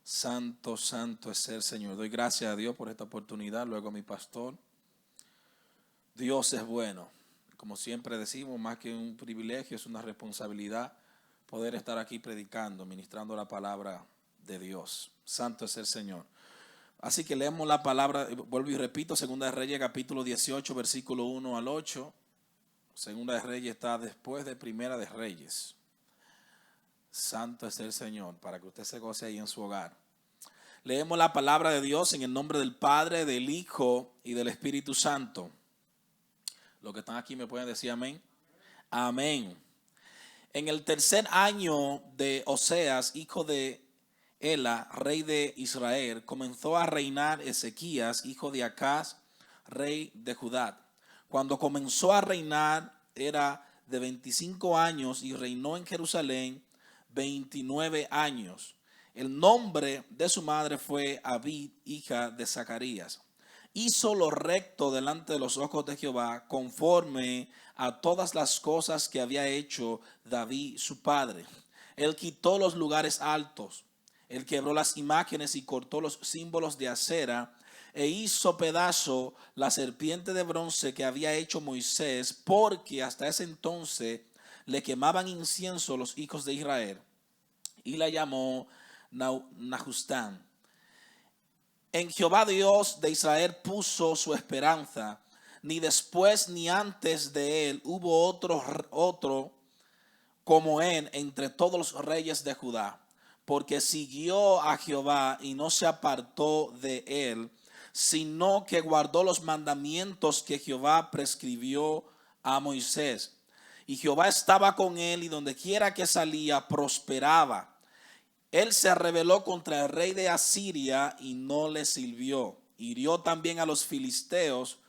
Santo, santo es el Señor. Doy gracias a Dios por esta oportunidad, luego a mi pastor. Dios es bueno. Como siempre decimos, más que un privilegio, es una responsabilidad poder estar aquí predicando, ministrando la palabra de Dios. Santo es el Señor. Así que leemos la palabra, vuelvo y repito, Segunda de Reyes capítulo 18, versículo 1 al 8. Segunda de Reyes está después de Primera de Reyes. Santo es el Señor, para que usted se goce ahí en su hogar. Leemos la palabra de Dios en el nombre del Padre, del Hijo y del Espíritu Santo. Los que están aquí me pueden decir amén. Amén. En el tercer año de Oseas, hijo de Ela, rey de Israel, comenzó a reinar Ezequías, hijo de Acaz, rey de Judá. Cuando comenzó a reinar era de 25 años y reinó en Jerusalén 29 años. El nombre de su madre fue Abid, hija de Zacarías. Hizo lo recto delante de los ojos de Jehová, conforme a todas las cosas que había hecho David su padre. Él quitó los lugares altos, él quebró las imágenes y cortó los símbolos de acera, e hizo pedazo la serpiente de bronce que había hecho Moisés, porque hasta ese entonces le quemaban incienso los hijos de Israel, y la llamó Nahustán. En Jehová Dios de Israel puso su esperanza, ni después ni antes de él hubo otro como él entre todos los reyes de Judá, porque siguió a Jehová y no se apartó de él, sino que guardó los mandamientos que Jehová prescribió a Moisés. Y Jehová estaba con él, y donde quiera que salía prosperaba. Él se rebeló contra el rey de Asiria y no le sirvió. Hirió también a los filisteos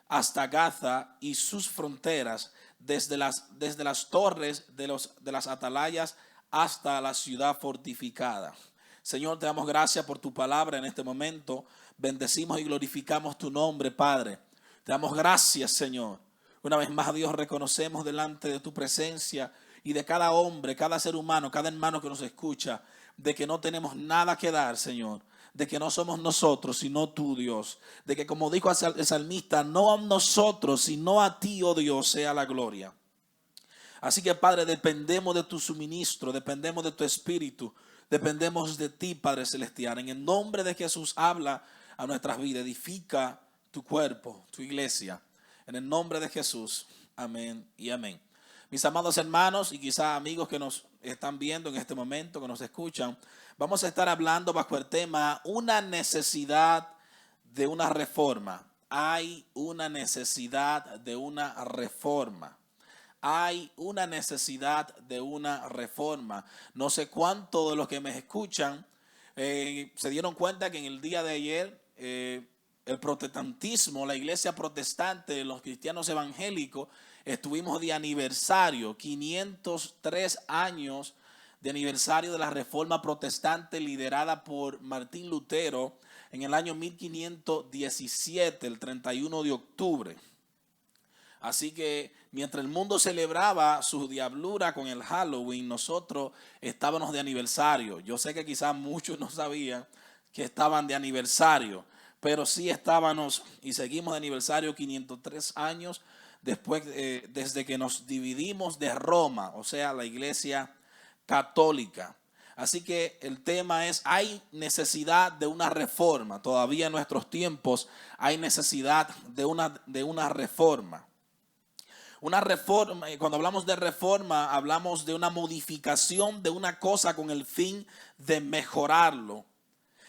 hasta Gaza y sus fronteras, desde las torres de las atalayas hasta la ciudad fortificada. Señor, te damos gracias por tu palabra en este momento. Bendecimos y glorificamos tu nombre, Padre. Te damos gracias, Señor. Una vez más, Dios, reconocemos delante de tu presencia y de cada hombre, cada ser humano, cada hermano que nos escucha, de que no tenemos nada que dar, Señor, de que no somos nosotros, sino tú, Dios, de que, como dijo el salmista, no a nosotros, sino a ti, oh Dios, sea la gloria. Así que, Padre, dependemos de tu suministro, dependemos de tu espíritu, dependemos de ti, Padre celestial. En el nombre de Jesús, habla a nuestras vidas, edifica tu cuerpo, tu iglesia. En el nombre de Jesús, amén y amén. Mis amados hermanos y quizás amigos que nos están viendo en este momento, que nos escuchan, vamos a estar hablando bajo el tema una necesidad de una reforma. Hay una necesidad de una reforma. Hay una necesidad de una reforma. No sé cuántos de los que me escuchan se dieron cuenta que en el día de ayer el protestantismo, la iglesia protestante, los cristianos evangélicos, estuvimos de aniversario, 503 años de aniversario de la reforma protestante liderada por Martín Lutero en el año 1517, el 31 de octubre. Así que mientras el mundo celebraba su diablura con el Halloween, nosotros estábamos de aniversario. Yo sé que quizás muchos no sabían que estaban de aniversario, pero sí estábamos y seguimos de aniversario 503 años después, desde que nos dividimos de Roma, o sea, la iglesia católica. Así que el tema es, hay necesidad de una reforma. Todavía en nuestros tiempos hay necesidad de una reforma. Una reforma, cuando hablamos de reforma, hablamos de una modificación de una cosa con el fin de mejorarlo.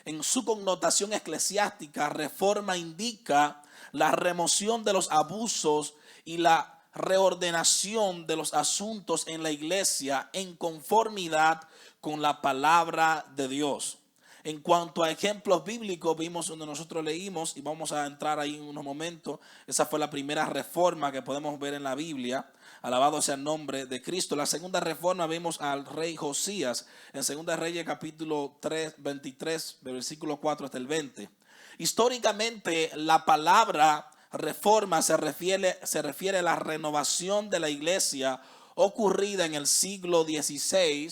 En su connotación eclesiástica, reforma indica la remoción de los abusos y la reordenación de los asuntos en la iglesia en conformidad con la palabra de Dios. En cuanto a ejemplos bíblicos, vimos donde nosotros leímos, y vamos a entrar ahí en unos momentos, esa fue la primera reforma que podemos ver en la Biblia. Alabado sea el nombre de Cristo. La segunda reforma vimos al rey Josías en Segunda Reyes capítulo 23, versículo 4 hasta el 20. Históricamente, la palabra reforma se refiere a la renovación de la iglesia ocurrida en el siglo XVI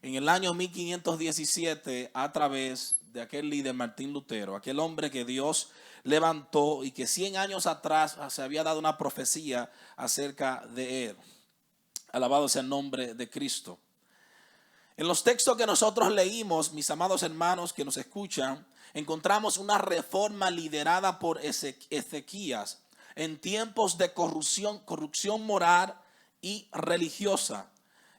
en el año 1517 a través de aquel líder Martín Lutero, aquel hombre que Dios levantó y que 100 años atrás se había dado una profecía acerca de él. Alabado sea el nombre de Cristo. En los textos que nosotros leímos, mis amados hermanos que nos escuchan, encontramos una reforma liderada por Ezequías en tiempos de corrupción moral y religiosa.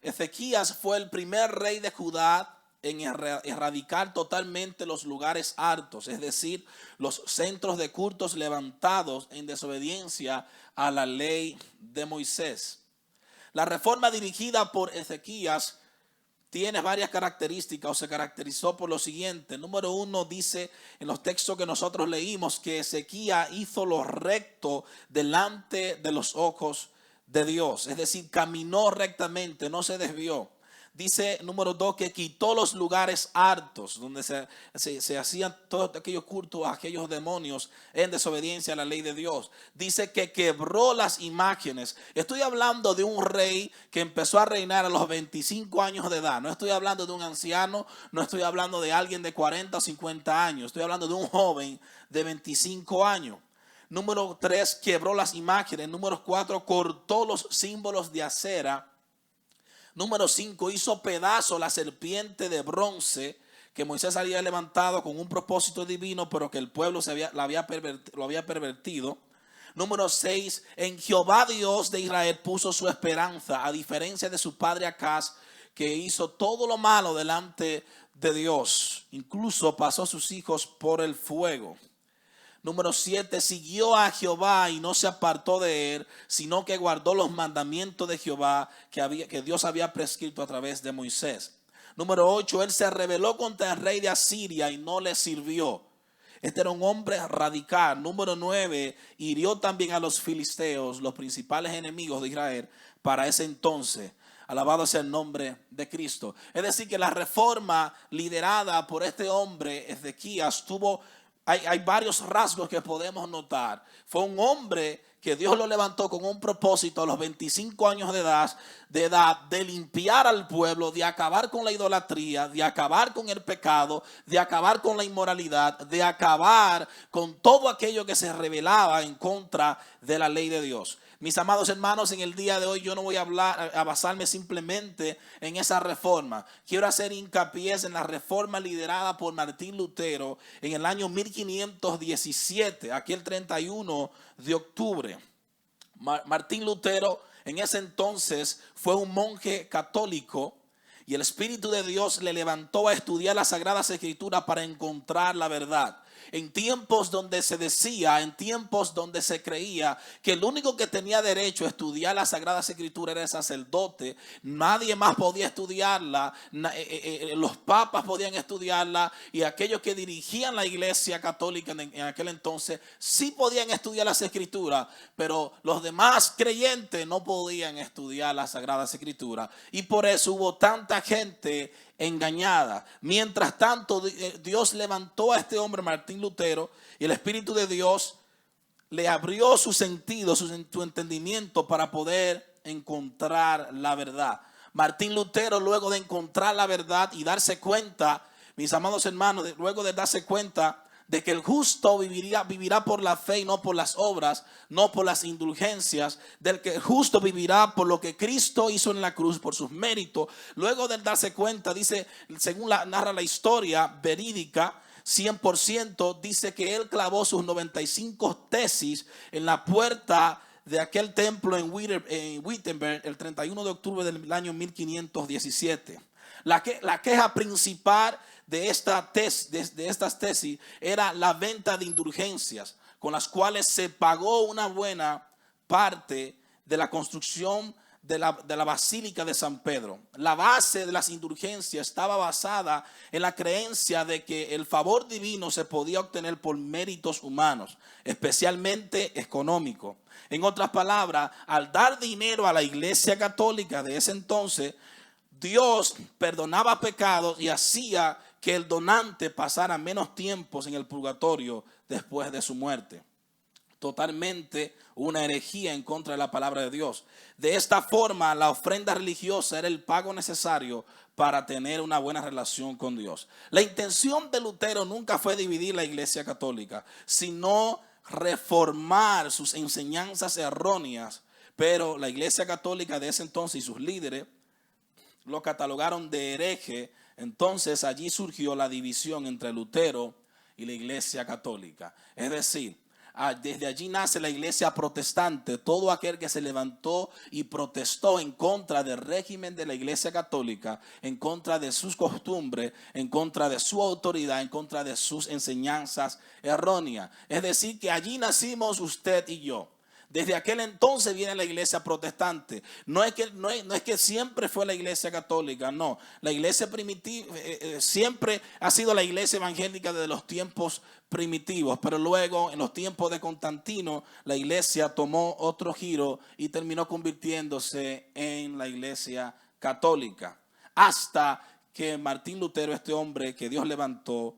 Ezequías fue el primer rey de Judá en erradicar totalmente los lugares altos, es decir, los centros de cultos levantados en desobediencia a la ley de Moisés. La reforma dirigida por Ezequías tiene varias características o se caracterizó por lo siguiente. Número uno, dice en los textos que nosotros leímos que Ezequías hizo lo recto delante de los ojos de Dios, es decir, caminó rectamente, no se desvió. Dice número 2 que quitó los lugares altos donde se hacían todos aquellos cultos a aquellos demonios en desobediencia a la ley de Dios. Dice que quebró las imágenes. Estoy hablando de un rey que empezó a reinar a los 25 años de edad. No estoy hablando de un anciano, no estoy hablando de alguien de 40 o 50 años. Estoy hablando de un joven de 25 años. Número 3, quebró las imágenes. Número 4, cortó los símbolos de acera. Número 5, hizo pedazo la serpiente de bronce que Moisés había levantado con un propósito divino, pero que el pueblo lo había pervertido. Número 6, en Jehová Dios de Israel puso su esperanza, a diferencia de su padre Acaz, que hizo todo lo malo delante de Dios. Incluso pasó a sus hijos por el fuego. Número 7, siguió a Jehová y no se apartó de él, sino que guardó los mandamientos de Jehová que Dios había prescrito a través de Moisés. Número 8, él se rebeló contra el rey de Asiria y no le sirvió. Este era un hombre radical. Número 9, hirió también a los filisteos, los principales enemigos de Israel para ese entonces. Alabado sea el nombre de Cristo. Es decir, que la reforma liderada por este hombre, Ezequías, hay varios rasgos que podemos notar. Fue un hombre que Dios lo levantó con un propósito a los 25 años de edad de limpiar al pueblo, de acabar con la idolatría, de acabar con el pecado, de acabar con la inmoralidad, de acabar con todo aquello que se rebelaba en contra de la ley de Dios. Mis amados hermanos, en el día de hoy yo no voy a basarme simplemente en esa reforma. Quiero hacer hincapié en la reforma liderada por Martín Lutero en el año 1517, aquí el 31 de octubre. Martín Lutero en ese entonces fue un monje católico y el Espíritu de Dios le levantó a estudiar las Sagradas Escrituras para encontrar la verdad. En tiempos donde se decía, en tiempos donde se creía que el único que tenía derecho a estudiar las Sagradas Escrituras era el sacerdote, nadie más podía estudiarla, los papas podían estudiarla y aquellos que dirigían la iglesia católica en aquel entonces sí podían estudiar las Escrituras, pero los demás creyentes no podían estudiar las Sagradas Escrituras y por eso hubo tanta gente engañada. Mientras tanto, Dios levantó a este hombre, Martín Lutero, y el Espíritu de Dios le abrió sus sentidos, su entendimiento para poder encontrar la verdad. Martín Lutero, luego de encontrar la verdad y darse cuenta, mis amados hermanos, luego de darse cuenta de que el justo vivirá por la fe y no por las obras, no por las indulgencias, del que el justo vivirá por lo que Cristo hizo en la cruz, por sus méritos. Luego de darse cuenta, dice, según narra la historia verídica, 100%, dice que él clavó sus 95 tesis en la puerta de aquel templo en Wittenberg el 31 de octubre del año 1517. La queja principal de estas tesis era la venta de indulgencias, con las cuales se pagó una buena parte de la construcción de la Basílica de San Pedro. La base de las indulgencias estaba basada en la creencia de que el favor divino se podía obtener por méritos humanos, especialmente económicos. En otras palabras, al dar dinero a la Iglesia Católica de ese entonces, Dios perdonaba pecados y hacía que el donante pasara menos tiempos en el purgatorio después de su muerte. totalmente una herejía en contra de la palabra de Dios. De esta forma, la ofrenda religiosa era el pago necesario para tener una buena relación con Dios. La intención de Lutero nunca fue dividir la Iglesia Católica, sino reformar sus enseñanzas erróneas. Pero la Iglesia Católica de ese entonces y sus líderes lo catalogaron de hereje. Entonces allí surgió la división entre Lutero y la Iglesia Católica. Es decir, desde allí nace la Iglesia protestante. Todo aquel que se levantó y protestó en contra del régimen de la Iglesia Católica, en contra de sus costumbres, en contra de su autoridad, en contra de sus enseñanzas erróneas. Es decir, que allí nacimos usted y yo. Desde aquel entonces viene la iglesia protestante. No es que siempre fue la iglesia católica, no. La iglesia primitiva siempre ha sido la iglesia evangélica desde los tiempos primitivos, pero luego en los tiempos de Constantino la iglesia tomó otro giro y terminó convirtiéndose en la iglesia católica. Hasta que Martín Lutero, este hombre que Dios levantó,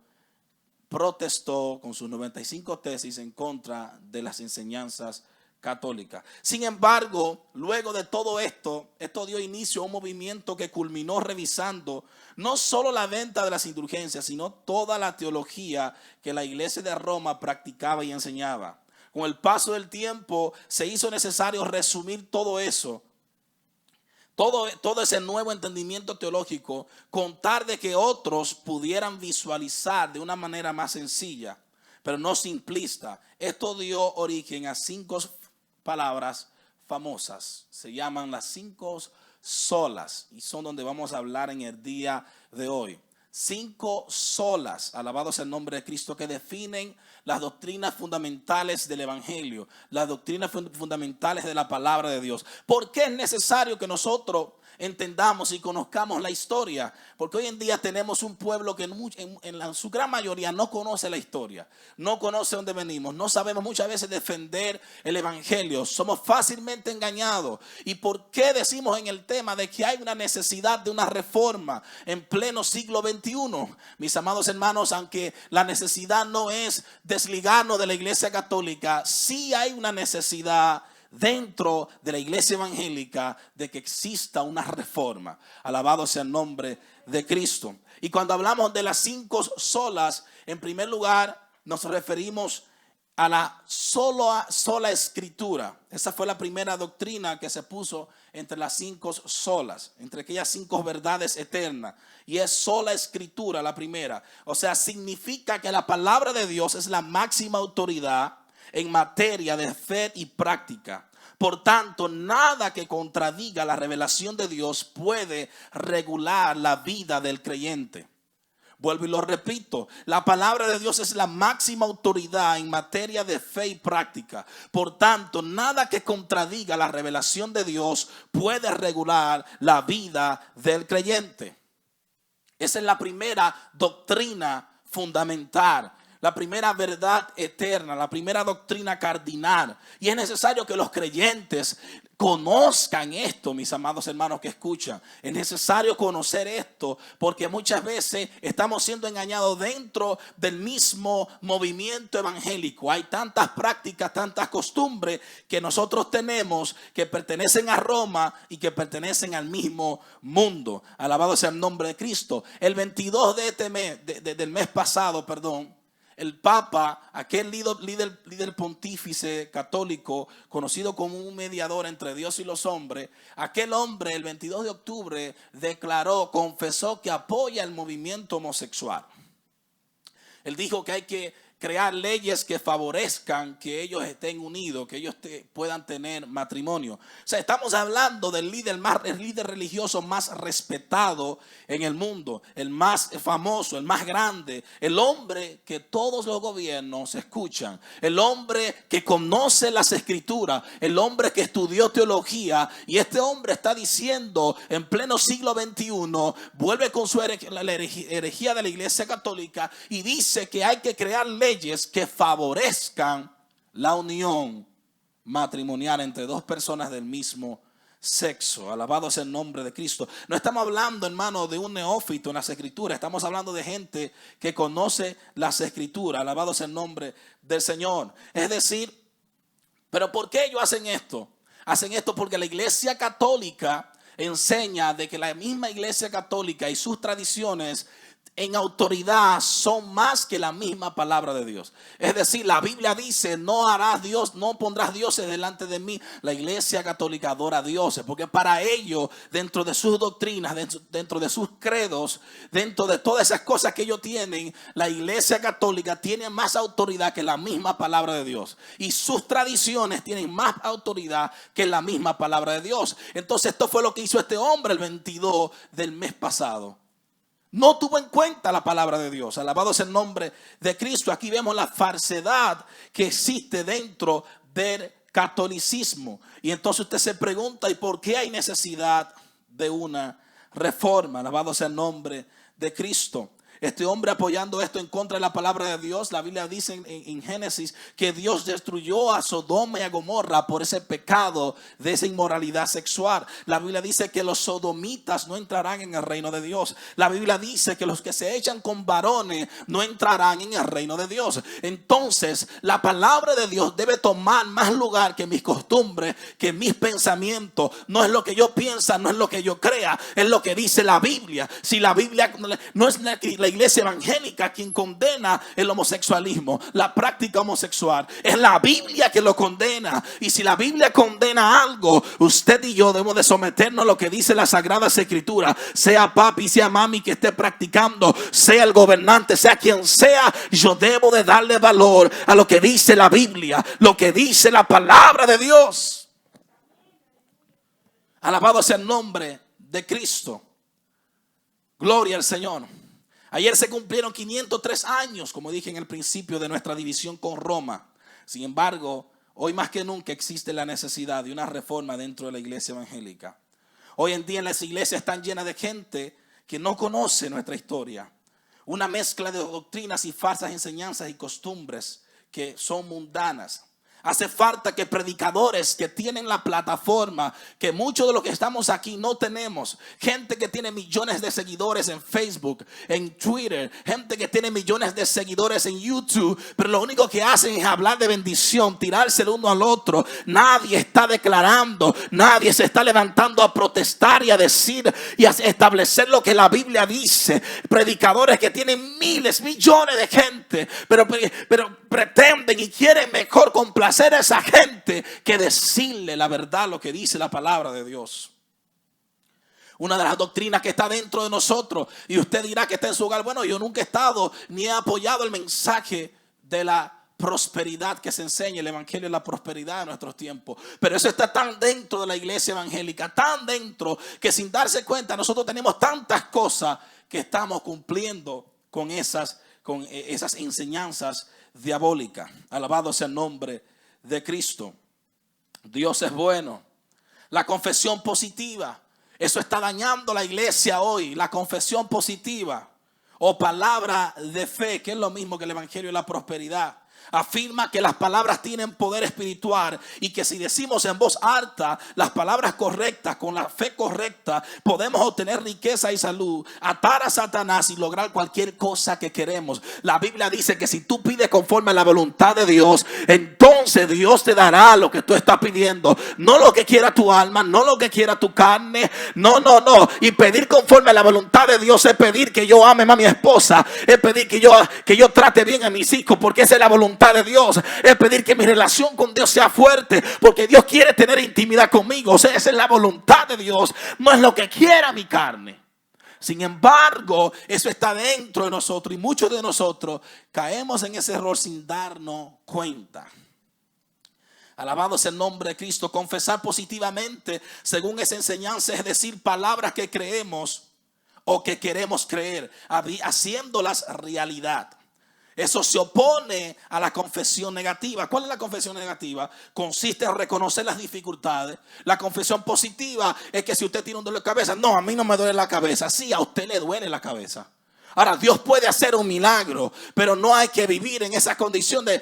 protestó con sus 95 tesis en contra de las enseñanzas católica. Sin embargo, luego de todo esto dio inicio a un movimiento que culminó revisando no solo la venta de las indulgencias, sino toda la teología que la iglesia de Roma practicaba y enseñaba. Con el paso del tiempo se hizo necesario resumir todo eso, todo ese nuevo entendimiento teológico, contar de que otros pudieran visualizar de una manera más sencilla, pero no simplista. Esto dio origen a 5 palabras famosas. Se llaman las 5 solas y son donde vamos a hablar en el día de hoy. 5 solas, alabado sea el nombre de Cristo, que definen las doctrinas fundamentales del evangelio, las doctrinas fundamentales de la palabra de Dios. ¿Por qué es necesario que nosotros entendamos y conozcamos la historia? Porque hoy en día tenemos un pueblo que en su gran mayoría no conoce la historia, no conoce dónde venimos, no sabemos muchas veces defender el evangelio, somos fácilmente engañados. ¿Y por qué decimos en el tema de que hay una necesidad de una reforma en pleno siglo XXI? Mis amados hermanos, aunque la necesidad no es desligarnos de la iglesia católica, sí hay una necesidad dentro de la iglesia evangélica de que exista una reforma. Alabado sea el nombre de Cristo. Y cuando hablamos de las 5 solas, en primer lugar nos referimos a la sola escritura. Esa fue la primera doctrina que se puso entre las 5 solas, entre aquellas 5 verdades eternas. Y es sola escritura la primera. O sea, significa que la palabra de Dios es la máxima autoridad en materia de fe y práctica. Por tanto, nada que contradiga la revelación de Dios puede regular la vida del creyente. Vuelvo y lo repito, la palabra de Dios es la máxima autoridad en materia de fe y práctica. Por tanto, nada que contradiga la revelación de Dios puede regular la vida del creyente. Esa es la primera doctrina fundamental, la primera verdad eterna, la primera doctrina cardinal. Y es necesario que los creyentes conozcan esto, mis amados hermanos que escuchan. Es necesario conocer esto porque muchas veces estamos siendo engañados dentro del mismo movimiento evangélico. Hay tantas prácticas, tantas costumbres que nosotros tenemos que pertenecen a Roma y que pertenecen al mismo mundo. Alabado sea el nombre de Cristo. El 22 de este mes, del mes pasado, el Papa, aquel líder pontífice católico, conocido como un mediador entre Dios y los hombres, aquel hombre el 22 de octubre confesó que apoya el movimiento homosexual. Él dijo que hay que crear leyes que favorezcan que ellos estén unidos, que ellos puedan tener matrimonio. O sea, estamos hablando del líder religioso más respetado en el mundo, el más famoso, el más grande, el hombre que todos los gobiernos escuchan, el hombre que conoce las escrituras, el hombre que estudió teología. Y este hombre está diciendo en pleno siglo XXI, vuelve con la herejía de la iglesia católica y dice que hay que crear leyes que favorezcan la unión matrimonial entre 2 personas del mismo sexo. Alabado sea el nombre de Cristo. No estamos hablando, hermano, de un neófito en las escrituras. Estamos hablando de gente que conoce las escrituras. Alabado sea el nombre del Señor. Es decir, Pero ¿por qué ellos hacen esto? Hacen esto porque la Iglesia Católica enseña de que la misma Iglesia Católica y sus tradiciones en autoridad son más que la misma palabra de Dios. Es decir, la Biblia dice: no harás Dios, no pondrás dioses delante de mí. La Iglesia Católica adora a dioses, porque para ellos, dentro de sus doctrinas, dentro de sus credos, dentro de todas esas cosas que ellos tienen, la Iglesia Católica tiene más autoridad que la misma palabra de Dios. Y sus tradiciones tienen más autoridad que la misma palabra de Dios. Entonces esto fue lo que hizo este hombre el 22 del mes pasado. No tuvo en cuenta la palabra de Dios. Alabado sea el nombre de Cristo. Aquí vemos la falsedad que existe dentro del catolicismo. Y entonces usted se pregunta: ¿y por qué hay necesidad de una reforma? Alabado sea el nombre de Cristo. Este hombre apoyando esto en contra de la palabra de Dios. La Biblia dice en Génesis que Dios destruyó a Sodoma y a Gomorra por ese pecado de esa inmoralidad sexual. La Biblia dice que los sodomitas no entrarán en el reino de Dios. La Biblia dice que los que se echan con varones no entrarán en el reino de Dios. Entonces la palabra de Dios debe tomar más lugar que mis costumbres, que mis pensamientos. No es lo que yo piensa, no es lo que yo crea, es lo que dice la Biblia. Si la Biblia no es la Iglesia evangélica quien condena el homosexualismo, la práctica homosexual, es la Biblia que lo condena. Y si la Biblia condena algo, usted y yo debemos de someternos a lo que dice las Sagradas Escrituras. Sea papi, sea mami que esté practicando, sea el gobernante, sea quien sea, yo debo de darle valor a lo que dice la Biblia, lo que dice la palabra de Dios. Alabado sea el nombre de Cristo. Gloria al Señor. Ayer se cumplieron 503 años, como dije en el principio, de nuestra división con Roma. Sin embargo, hoy más que nunca existe la necesidad de una reforma dentro de la iglesia evangélica. Hoy en día las iglesias están llenas de gente que no conoce nuestra historia. Una mezcla de doctrinas y falsas enseñanzas y costumbres que son mundanas. Hace falta que predicadores que tienen la plataforma que muchos de los que estamos aquí no tenemos. Gente que tiene millones de seguidores en Facebook, en Twitter. Gente que tiene millones de seguidores en YouTube. Pero lo único que hacen es hablar de bendición, tirarse el uno al otro. Nadie está declarando, nadie se está levantando a protestar y a decir y a establecer lo que la Biblia dice. Predicadores que tienen miles, millones de gente, pero pretenden y quieren mejor complacer a esa gente que decirle la verdad, lo que dice la palabra de Dios. Una de las doctrinas que está dentro de nosotros, y usted dirá que está en su hogar: bueno, yo nunca he estado ni he apoyado el mensaje de la prosperidad que se enseña, el evangelio de la prosperidad en nuestros tiempos. Pero eso está tan dentro de la iglesia evangélica, tan dentro, que sin darse cuenta nosotros tenemos tantas cosas que estamos cumpliendo con esas enseñanzas diabólicas. Alabado sea el nombre de Cristo. Dios es bueno. La confesión positiva, eso está dañando la iglesia hoy. La confesión positiva o palabra de fe, que es lo mismo que el evangelio de la prosperidad, afirma que las palabras tienen poder espiritual y que si decimos en voz alta las palabras correctas, con la fe correcta, podemos obtener riqueza y salud, atar a Satanás y lograr cualquier cosa que queremos. La Biblia dice que si tú pides conforme a la voluntad de Dios, entonces Dios te dará lo que tú estás pidiendo. No lo que quiera tu alma, no lo que quiera tu carne. No. Y pedir conforme a la voluntad de Dios es pedir que yo ame a mi esposa, es pedir que yo trate bien a mis hijos, porque esa es la voluntad de Dios. Es pedir que mi relación con Dios sea fuerte, porque Dios quiere tener intimidad conmigo. O sea, esa es la voluntad de Dios, no es lo que quiera mi carne. Sin embargo, eso está dentro de nosotros y muchos de nosotros caemos en ese error sin darnos cuenta. Alabado sea el nombre de Cristo. Confesar positivamente según esa enseñanza es decir palabras que creemos o que queremos creer, haciéndolas realidad. Eso se opone a la confesión negativa. ¿Cuál es la confesión negativa? Consiste en reconocer las dificultades. La confesión positiva es que si usted tiene un dolor de cabeza, no, a mí no me duele la cabeza. Sí, a usted le duele la cabeza. Ahora, Dios puede hacer un milagro, pero no hay que vivir en esa condición de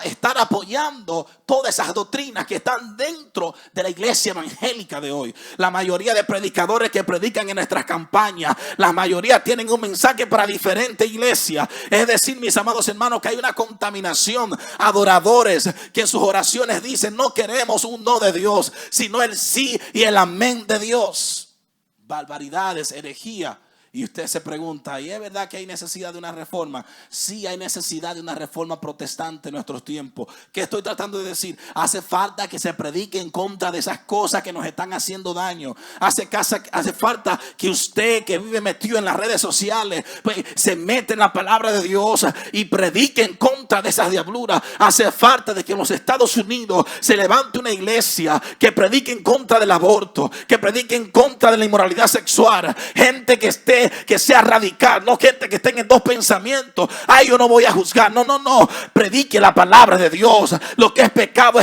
estar apoyando todas esas doctrinas que están dentro de la iglesia evangélica de hoy. La mayoría de predicadores que predican en nuestras campañas, la mayoría tienen un mensaje para diferentes iglesias. Es decir, mis amados hermanos, que hay una contaminación. Adoradores que en sus oraciones dicen: no queremos un no de Dios, sino el sí y el amén de Dios. Barbaridades, herejía. Y usted se pregunta, ¿y es verdad que hay necesidad de una reforma? Sí, hay necesidad de una reforma protestante en nuestros tiempos. ¿Qué estoy tratando de decir? Hace falta que se predique en contra de esas cosas que nos están haciendo daño. Hace falta que usted, que vive metido en las redes sociales, pues, se mete en la palabra de Dios y predique en contra de esas diabluras. Hace falta de que en los Estados Unidos se levante una iglesia que predique en contra del aborto, que predique en contra de la inmoralidad sexual. Gente que sea radical, no gente que tenga dos pensamientos. Ay, yo no voy a juzgar. No. Predique la palabra de Dios. Lo que es pecado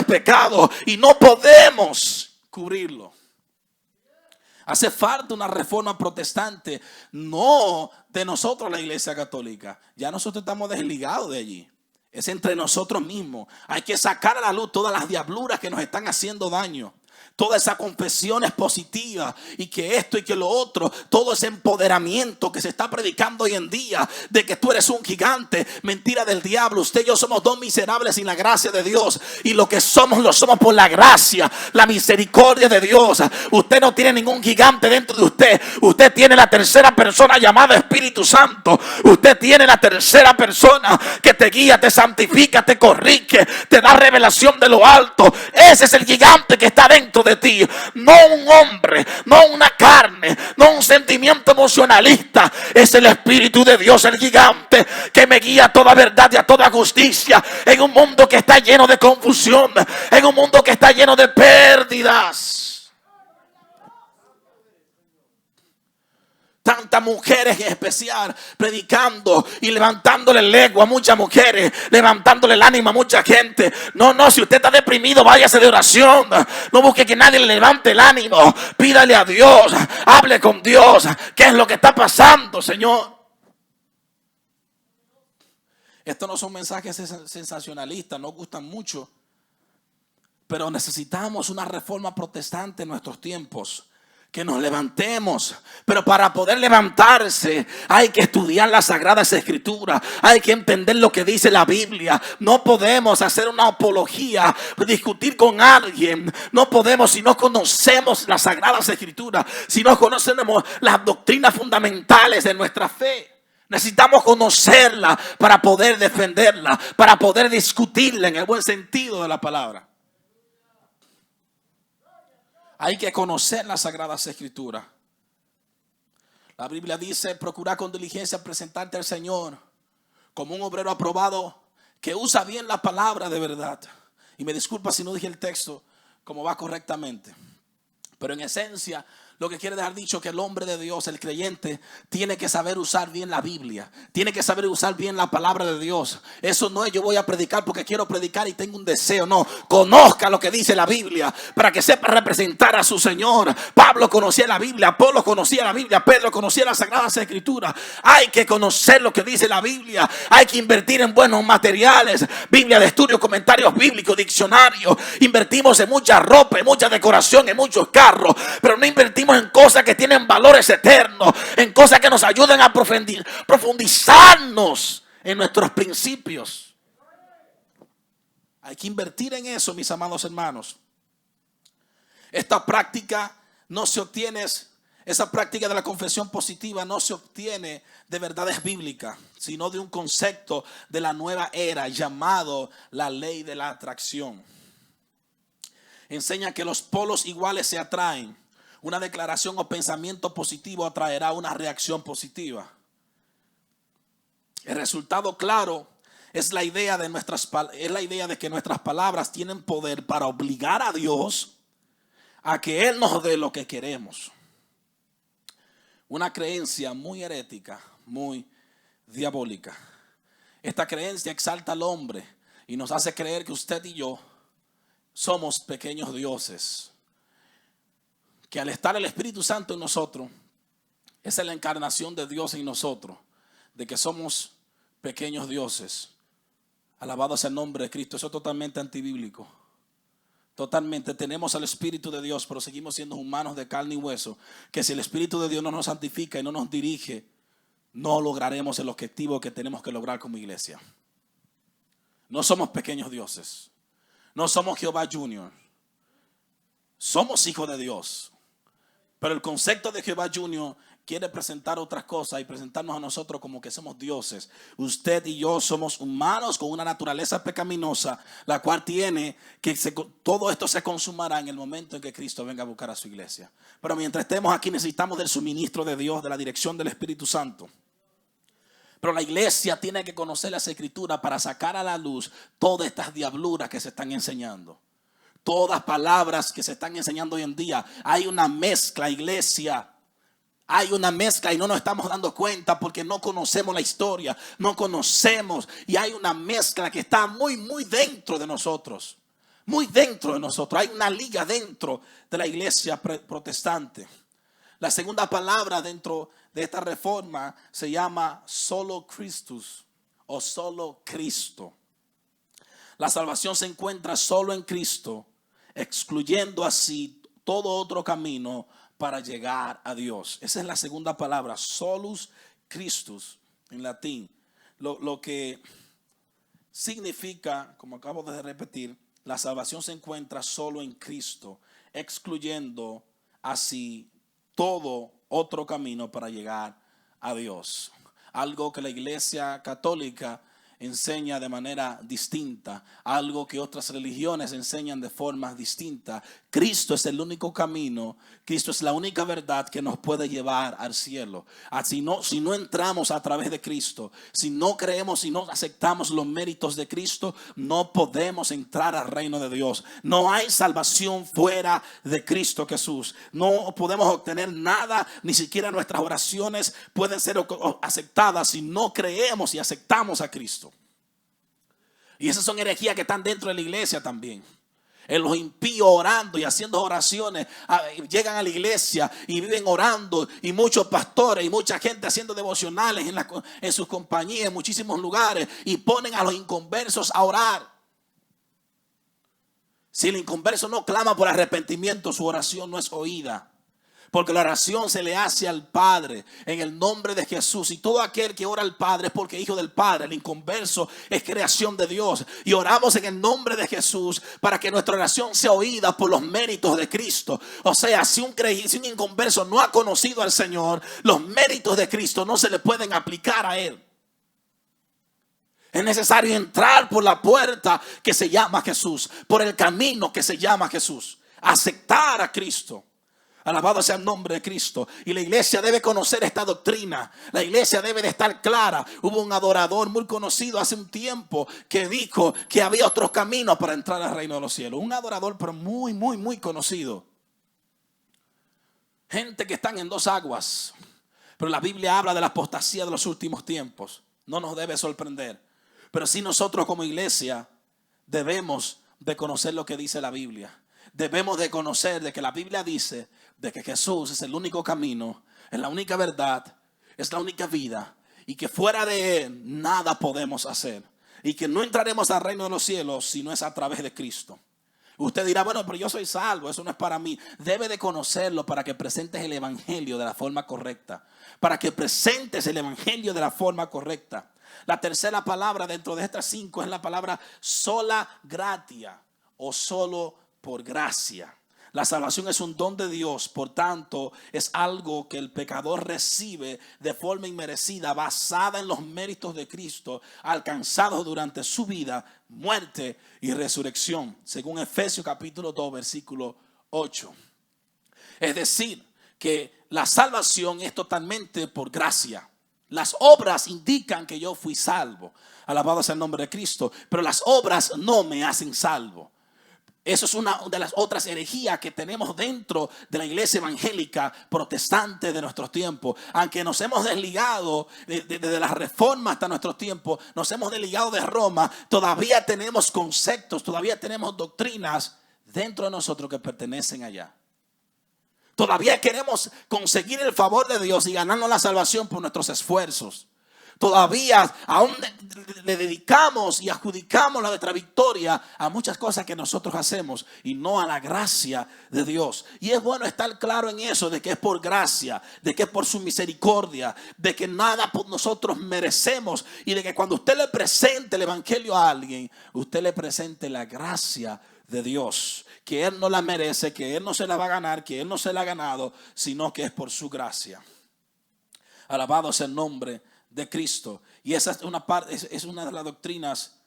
y no podemos cubrirlo. Hace falta una reforma protestante, no de nosotros la iglesia católica. Ya nosotros estamos desligados de allí. Es entre nosotros mismos. Hay que sacar a la luz todas las diabluras que nos están haciendo daño. Todas esas confesiones positivas y que esto y que lo otro, todo ese empoderamiento que se está predicando hoy en día de que tú eres un gigante, mentira del diablo. Usted y yo somos dos miserables sin la gracia de Dios, y lo que somos lo somos por la gracia, la misericordia de Dios. Usted no tiene ningún gigante dentro de usted. Usted tiene la tercera persona llamada Espíritu Santo. Usted tiene la tercera persona que te guía, te santifica, te corrige, te da revelación de lo alto. Ese es el gigante que está dentro de ti, no un hombre, no una carne, no un sentimiento emocionalista. Es el Espíritu de Dios, el gigante que me guía a toda verdad y a toda justicia en un mundo que está lleno de confusión, en un mundo que está lleno de pérdidas. Tantas mujeres en especial predicando y levantándole el ego a muchas mujeres, levantándole el ánimo a mucha gente. No, si usted está deprimido, váyase de oración. No busque que nadie le levante el ánimo. Pídale a Dios, hable con Dios. ¿Qué es lo que está pasando, Señor? Estos no son mensajes sensacionalistas, nos gustan mucho, pero necesitamos una reforma protestante en nuestros tiempos. Que nos levantemos, pero para poder levantarse hay que estudiar las Sagradas Escrituras, hay que entender lo que dice la Biblia. No podemos hacer una apología, discutir con alguien. No podemos si no conocemos las Sagradas Escrituras, si no conocemos las doctrinas fundamentales de nuestra fe. Necesitamos conocerla para poder defenderla, para poder discutirla en el buen sentido de la palabra. Hay que conocer las Sagradas Escrituras. La Biblia dice: procura con diligencia presentarte al Señor como un obrero aprobado que usa bien la palabra de verdad. Y me disculpa si no dije el texto como va correctamente, pero en esencia lo que quiere dejar dicho que el hombre de Dios, el creyente, tiene que saber usar bien la Biblia. Tiene que saber usar bien la palabra de Dios. Eso no es yo voy a predicar porque quiero predicar y tengo un deseo. No, conozca lo que dice la Biblia para que sepa representar a su Señor. Pablo conocía la Biblia, Apolo conocía la Biblia, Pedro conocía las Sagradas Escrituras. Hay que conocer lo que dice la Biblia. Hay que invertir en buenos materiales. Biblia de estudio, comentarios bíblicos, diccionarios. Invertimos en mucha ropa, en mucha decoración, en muchos carros, pero no invertimos en cosas que tienen valores eternos, en cosas que nos ayuden a profundizarnos en nuestros principios. Hay que invertir en eso, mis amados hermanos. Esta práctica no se obtiene, esa práctica de la confesión positiva no se obtiene de verdades bíblicas, sino de un concepto de la nueva era llamado la ley de la atracción. Enseña que los polos iguales se atraen. Una declaración o pensamiento positivo atraerá una reacción positiva. El resultado claro es la idea de que nuestras palabras tienen poder para obligar a Dios a que Él nos dé lo que queremos. Una creencia muy herética, muy diabólica. Esta creencia exalta al hombre y nos hace creer que usted y yo somos pequeños dioses. Que al estar el Espíritu Santo en nosotros, Esa es la encarnación de Dios en nosotros, de que somos pequeños dioses. Alabado sea el nombre de Cristo. Eso es totalmente antibíblico. Totalmente. Tenemos al Espíritu de Dios, pero seguimos siendo humanos de carne y hueso. Que si el Espíritu de Dios no nos santifica y no nos dirige, no lograremos el objetivo que tenemos que lograr como iglesia. No somos pequeños dioses. No somos Jehová Junior. Somos hijos de Dios. Pero el concepto de Jehová Junior quiere presentar otras cosas y presentarnos a nosotros como que somos dioses. Usted y yo somos humanos con una naturaleza pecaminosa, la cual tiene que todo esto se consumará en el momento en que Cristo venga a buscar a su iglesia. Pero mientras estemos aquí necesitamos del suministro de Dios, de la dirección del Espíritu Santo. Pero la iglesia tiene que conocer las Escrituras para sacar a la luz todas estas diabluras que se están enseñando. Todas palabras que se están enseñando hoy en día. Hay una mezcla, iglesia. Hay una mezcla y no nos estamos dando cuenta porque no conocemos la historia. No conocemos. Y hay una mezcla que está muy, muy dentro de nosotros. Muy dentro de nosotros. Hay una liga dentro de la iglesia protestante. La segunda palabra dentro de esta reforma se llama solo Christus o solo Cristo. La salvación se encuentra solo en Cristo, excluyendo así todo otro camino para llegar a Dios. Esa es la segunda palabra, solus Christus en latín. Lo que significa, como acabo de repetir, la salvación se encuentra solo en Cristo, excluyendo así todo otro camino para llegar a Dios. Algo que la Iglesia Católica enseña de manera distinta, algo que otras religiones enseñan de forma distinta. Cristo es el único camino, Cristo es la única verdad que nos puede llevar al cielo. Si no entramos a través de Cristo, si no creemos, si no aceptamos los méritos de Cristo, no podemos entrar al reino de Dios. No hay salvación fuera de Cristo Jesús. No podemos obtener nada, ni siquiera nuestras oraciones pueden ser aceptadas si no creemos y aceptamos a Cristo. Y esas son herejías que están dentro de la iglesia también. Los impíos orando y haciendo oraciones llegan a la iglesia y viven orando, y muchos pastores y mucha gente haciendo devocionales en sus compañías, en muchísimos lugares, y ponen a los inconversos a orar. Si el inconverso no clama por arrepentimiento, su oración no es oída. Porque la oración se le hace al Padre en el nombre de Jesús. Y todo aquel que ora al Padre es porque es hijo del Padre. El inconverso es creación de Dios. Y oramos en el nombre de Jesús para que nuestra oración sea oída por los méritos de Cristo. O sea, si un inconverso no ha conocido al Señor, los méritos de Cristo no se le pueden aplicar a él. Es necesario entrar por la puerta que se llama Jesús, por el camino que se llama Jesús. Aceptar a Cristo. Alabado sea el nombre de Cristo. Y la iglesia debe conocer esta doctrina. La iglesia debe de estar clara. Hubo un adorador muy conocido hace un tiempo que dijo que había otros caminos para entrar al reino de los cielos. Un adorador pero muy, muy, muy conocido. Gente que están en dos aguas. Pero la Biblia habla de la apostasía de los últimos tiempos. No nos debe sorprender. Pero sí nosotros como iglesia debemos de conocer lo que dice la Biblia. Debemos de conocer de que la Biblia dice de que Jesús es el único camino, es la única verdad, es la única vida, y que fuera de Él nada podemos hacer, y que no entraremos al reino de los cielos si no es a través de Cristo. Usted dirá, bueno, pero yo soy salvo, eso no es para mí. Debe de conocerlo para que presentes el evangelio de la forma correcta, para que presentes el evangelio de la forma correcta. La tercera palabra dentro de estas 5 es la palabra sola gratia o solo por gracia. La salvación es un don de Dios, por tanto es algo que el pecador recibe de forma inmerecida, basada en los méritos de Cristo alcanzados durante su vida, muerte y resurrección, según Efesios capítulo 2 versículo 8. Es decir, que la salvación es totalmente por gracia. Las obras indican que yo fui salvo, alabado sea el nombre de Cristo, pero las obras no me hacen salvo. Eso es una de las otras herejías que tenemos dentro de la iglesia evangélica protestante de nuestros tiempos. Aunque nos hemos desligado desde la reforma hasta nuestros tiempos, nos hemos desligado de Roma, todavía tenemos conceptos, todavía tenemos doctrinas dentro de nosotros que pertenecen allá. Todavía queremos conseguir el favor de Dios y ganarnos la salvación por nuestros esfuerzos. Todavía aún le dedicamos y adjudicamos la nuestra victoria a muchas cosas que nosotros hacemos y no a la gracia de Dios. Y es bueno estar claro en eso, de que es por gracia, de que es por su misericordia, de que nada por nosotros merecemos, y de que cuando usted le presente el evangelio a alguien, usted le presente la gracia de Dios, que Él no la merece, que Él no se la va a ganar, que Él no se la ha ganado, sino que es por su gracia. Alabado sea el nombre de Cristo. Y esa es una de las doctrinas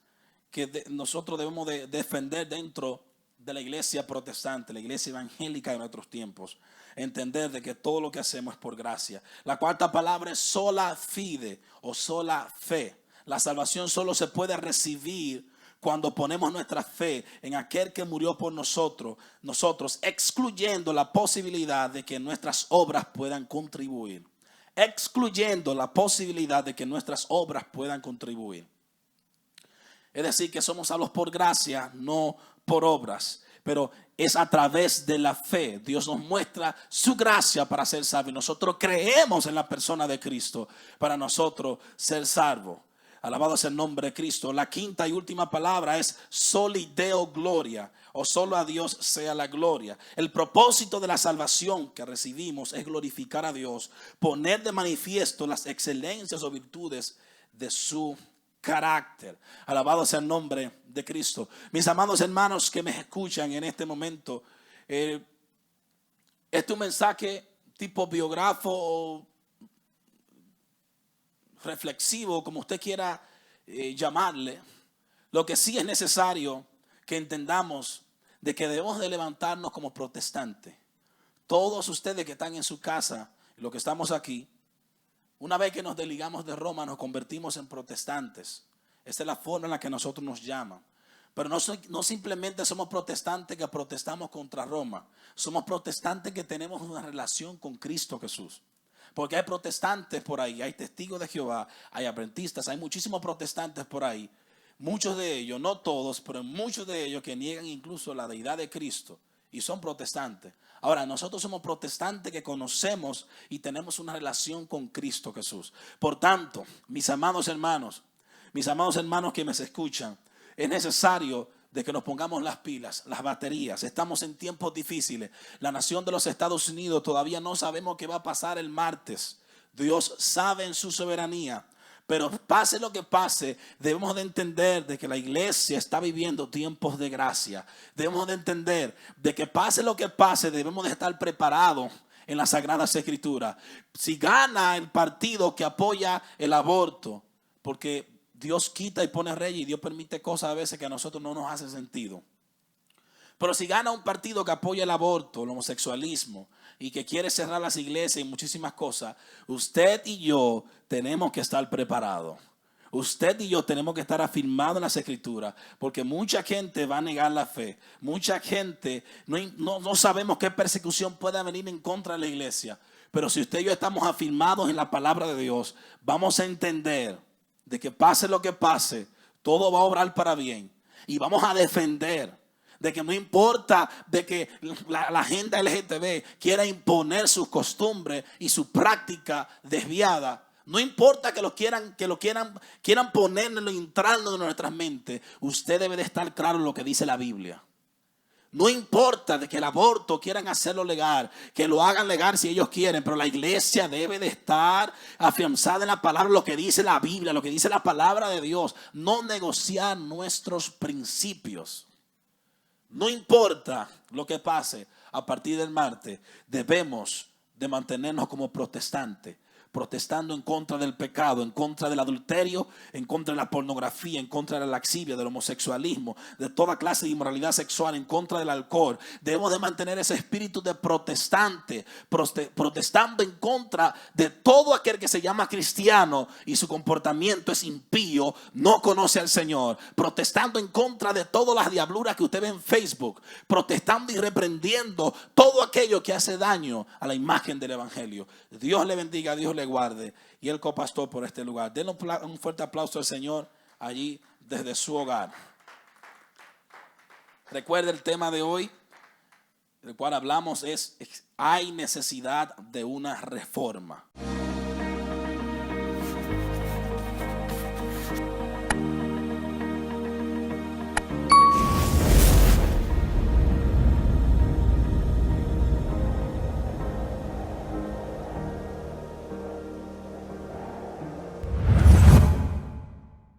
que nosotros debemos de defender dentro de la iglesia protestante, la iglesia evangélica de nuestros tiempos. Entender de que todo lo que hacemos es por gracia. La cuarta palabra es sola fide o sola fe. La salvación solo se puede recibir cuando ponemos nuestra fe en aquel que murió por nosotros, excluyendo la posibilidad de que nuestras obras puedan contribuir. Excluyendo la posibilidad de que nuestras obras puedan contribuir. Es decir, que somos salvos por gracia, no por obras. Pero es a través de la fe. Dios nos muestra su gracia para ser salvos. Nosotros creemos en la persona de Cristo para nosotros ser salvos. Alabado sea el nombre de Cristo. La quinta y última palabra es soli Deo gloria, o solo a Dios sea la gloria. El propósito de la salvación que recibimos es glorificar a Dios, poner de manifiesto las excelencias o virtudes de su carácter. Alabado sea el nombre de Cristo. Mis amados hermanos que me escuchan en este momento, este es un mensaje tipo biógrafo o reflexivo, como usted quiera llamarle. Lo que sí es necesario que entendamos de que debemos de levantarnos como protestantes. Todos ustedes que están en su casa, los que estamos aquí, una vez que nos desligamos de Roma, nos convertimos en protestantes. Esta es la forma en la que nosotros nos llaman. Pero no simplemente somos protestantes que protestamos contra Roma. Somos protestantes que tenemos una relación con Cristo Jesús. Porque hay protestantes por ahí, hay testigos de Jehová, hay adventistas, hay muchísimos protestantes por ahí. Muchos de ellos, no todos, pero muchos de ellos que niegan incluso la deidad de Cristo y son protestantes. Ahora, nosotros somos protestantes que conocemos y tenemos una relación con Cristo Jesús. Por tanto, mis amados hermanos que me escuchan, es necesario de que nos pongamos las pilas, las baterías. Estamos en tiempos difíciles. La nación de los Estados Unidos todavía no sabemos qué va a pasar el martes. Dios sabe en su soberanía. Pero pase lo que pase, debemos de entender de que la iglesia está viviendo tiempos de gracia. Debemos de entender de que pase lo que pase, debemos de estar preparados en las Sagradas Escrituras. Si gana el partido que apoya el aborto, porque Dios quita y pone reyes y Dios permite cosas a veces que a nosotros no nos hacen sentido. Pero si gana un partido que apoya el aborto, el homosexualismo y que quiere cerrar las iglesias y muchísimas cosas, usted y yo tenemos que estar preparados. Usted y yo tenemos que estar afirmados en las Escrituras, porque mucha gente va a negar la fe. Mucha gente no sabemos qué persecución pueda venir en contra de la iglesia. Pero si usted y yo estamos afirmados en la palabra de Dios, vamos a entender de que pase lo que pase, todo va a obrar para bien. Y vamos a defender de que no importa de que la agenda LGTB quiera imponer sus costumbres y su práctica desviada. No importa que quieran ponerlo y entrarlo en nuestras mentes. Usted debe de estar claro en lo que dice la Biblia. No importa de que el aborto quieran hacerlo legal, que lo hagan legal si ellos quieren, pero la iglesia debe de estar afianzada en la palabra, lo que dice la Biblia, lo que dice la palabra de Dios. No negociar nuestros principios. No importa lo que pase a partir del martes, debemos de mantenernos como protestantes. Protestando en contra del pecado, en contra del adulterio, en contra de la pornografía, en contra de la laxivia, del homosexualismo, de toda clase de inmoralidad sexual, en contra del alcohol. Debemos de mantener ese espíritu de protestante, protestando en contra de todo aquel que se llama cristiano y su comportamiento es impío, no conoce al Señor. Protestando en contra de todas las diabluras que usted ve en Facebook, protestando y reprendiendo todo aquello que hace daño a la imagen del evangelio. Dios le bendiga, Dios le guarde, y el copastor por este lugar. Denle un fuerte aplauso al Señor allí desde su hogar. Recuerde el tema de hoy. del cual hablamos hay necesidad de una reforma.